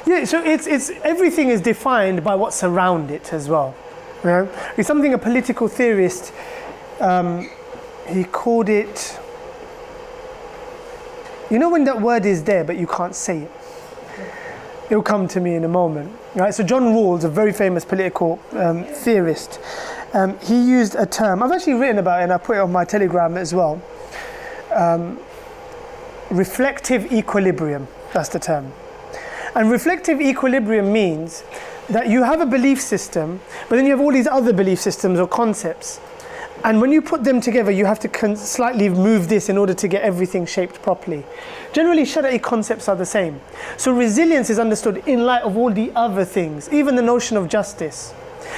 Yeah, so it's everything is defined by what's around it as well. You know? It's something a political theorist, he called it, you know when that word is there but you can't say it? It'll come to me in a moment. Right? So John Rawls, a very famous political theorist, he used a term, I've actually written about it and I put it on my Telegram as well. Reflective equilibrium, that's the term. And reflective equilibrium means that you have a belief system, but then you have all these other belief systems or concepts. And when you put them together, you have to slightly move this in order to get everything shaped properly. Generally, Shari'i concepts are the same. So resilience is understood in light of all the other things, even the notion of justice.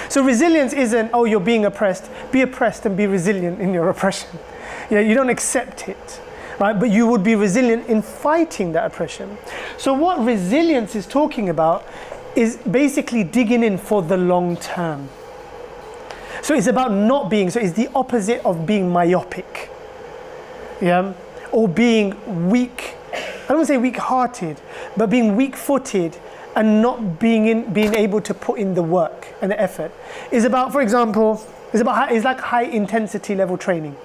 So resilience isn't, oh, you're being oppressed. Be oppressed and be resilient in your oppression. You don't accept it. Right? But you would be resilient in fighting that oppression. So what resilience is talking about is basically digging in for the long term. So it's about not being, so it's the opposite of being myopic. Yeah? Or being weak, I don't want to say weak-hearted, but being weak-footed and not being able to put in the work and the effort. It's about, for example, it's like high intensity level training.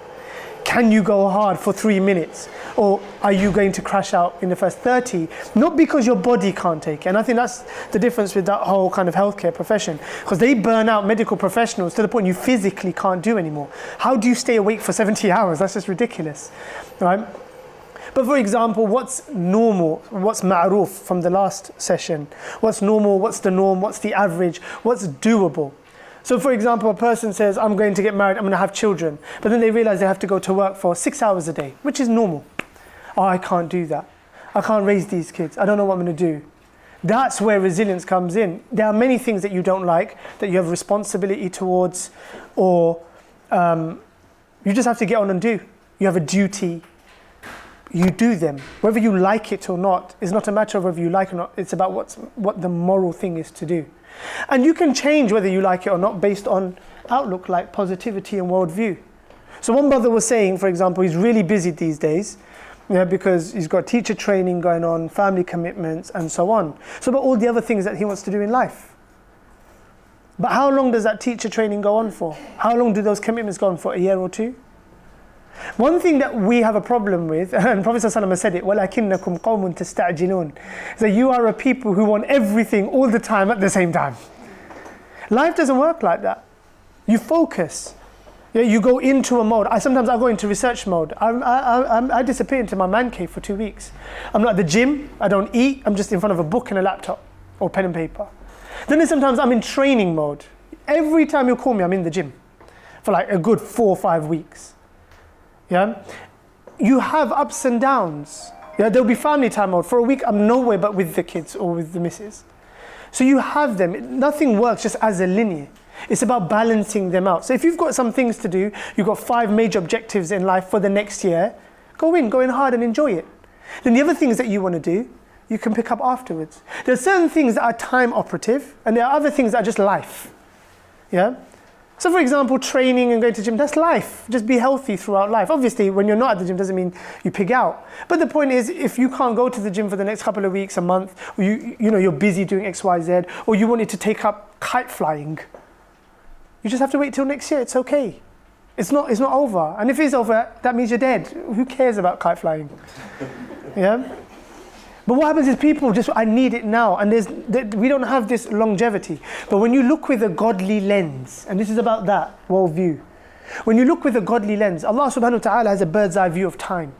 Can you go hard for 3 minutes? Or are you going to crash out in the first 30? Not because your body can't take it. And I think that's the difference with that whole kind of healthcare profession. Because they burn out medical professionals to the point you physically can't do anymore. How do you stay awake for 70 hours? That's just ridiculous, right? But for example, what's normal? What's ma'roof from the last session? What's normal? What's the norm? What's the average? What's doable? So for example, a person says, I'm going to get married, I'm going to have children. But then they realize they have to go to work for 6 hours a day, which is normal. Oh, I can't do that. I can't raise these kids. I don't know what I'm going to do. That's where resilience comes in. There are many things that you don't like, that you have responsibility towards, or you just have to get on and do. You have a duty. You do them. Whether you like it or not, is not a matter of whether you like it or not. It's about what the moral thing is to do. And you can change whether you like it or not based on outlook like positivity and worldview. So one brother was saying, for example, he's really busy these days, because he's got teacher training going on, family commitments, and so on. So about all the other things that he wants to do in life. But how long does that teacher training go on for? How long do those commitments go on for? A year or two? One thing that we have a problem with, and Prophet ﷺ has said it, وَلَكِنَّكُمْ قَوْمٌ تَسْتَعْجِلُونَ, is that you are a people who want everything all the time at the same time. Life doesn't work like that. You focus. You go into a mode. Sometimes I go into research mode. I disappear into my man cave for 2 weeks. I'm not at the gym, I don't eat, I'm just in front of a book and a laptop, or pen and paper. Then sometimes I'm in training mode. Every time you call me, I'm in the gym for like a good 4 or 5 weeks. Yeah, you have ups and downs. Yeah, there'll be family time mode. For a week, I'm nowhere but with the kids or with the missus. So you have them. Nothing works just as a linear. It's about balancing them out. So if you've got some things to do, you've got 5 major objectives in life for the next year, go in hard and enjoy it. Then the other things that you want to do, you can pick up afterwards. There are certain things that are time operative, and there are other things that are just life. Yeah. So for example, training and going to the gym, that's life. Just be healthy throughout life. Obviously, when you're not at the gym doesn't mean you pig out. But the point is, if you can't go to the gym for the next couple of weeks, a month, or you're busy doing X, Y, Z, or you wanted to take up kite flying, you just have to wait till next year. It's okay. It's not over. And if it's over, that means you're dead. Who cares about kite flying? Yeah? But what happens is people just, I need it now. And we don't have this longevity. But when you look with a godly lens, and this is about that worldview, when you look with a godly lens, Allah subhanahu wa ta'ala has a bird's eye view of time.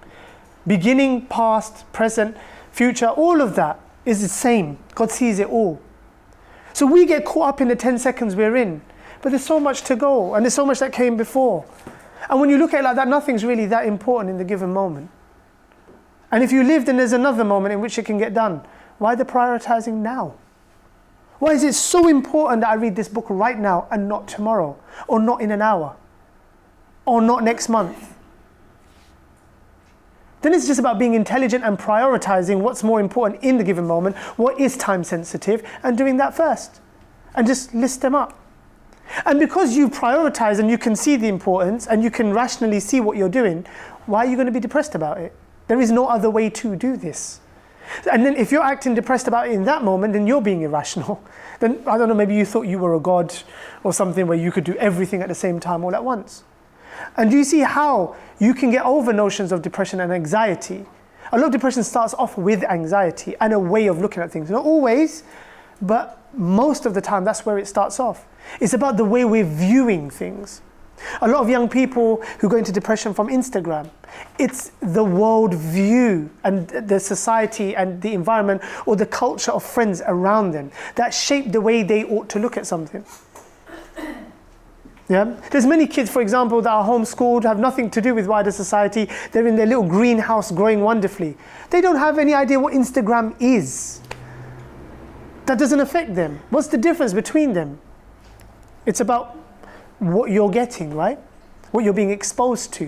Beginning, past, present, future, all of that is the same. God sees it all. So we get caught up in the 10 seconds we're in. But there's so much to go, and there's so much that came before. And when you look at it like that, nothing's really that important in the given moment. And if you live, then there's another moment in which it can get done. Why the prioritizing now? Why is it so important that I read this book right now and not tomorrow, or not in an hour, or not next month? Then it's just about being intelligent and prioritizing what's more important in the given moment, what is time sensitive, and doing that first. And just list them up. And because you prioritize and you can see the importance and you can rationally see what you're doing, why are you going to be depressed about it? There is no other way to do this. And then if you're acting depressed about it in that moment, then you're being irrational. Then, I don't know, maybe you thought you were a god or something where you could do everything at the same time all at once. And do you see how you can get over notions of depression and anxiety? A lot of depression starts off with anxiety and a way of looking at things. Not always, but most of the time that's where it starts off. It's about the way we're viewing things. A lot of young people who go into depression from Instagram, it's the world view and the society and the environment or the culture of friends around them that shape the way they ought to look at something. Yeah? There's many kids, for example, that are homeschooled, have nothing to do with wider society. They're in their little greenhouse growing wonderfully. They don't have any idea what Instagram is. That doesn't affect them. What's the difference between them? It's about what you're getting, right? What you're being exposed to.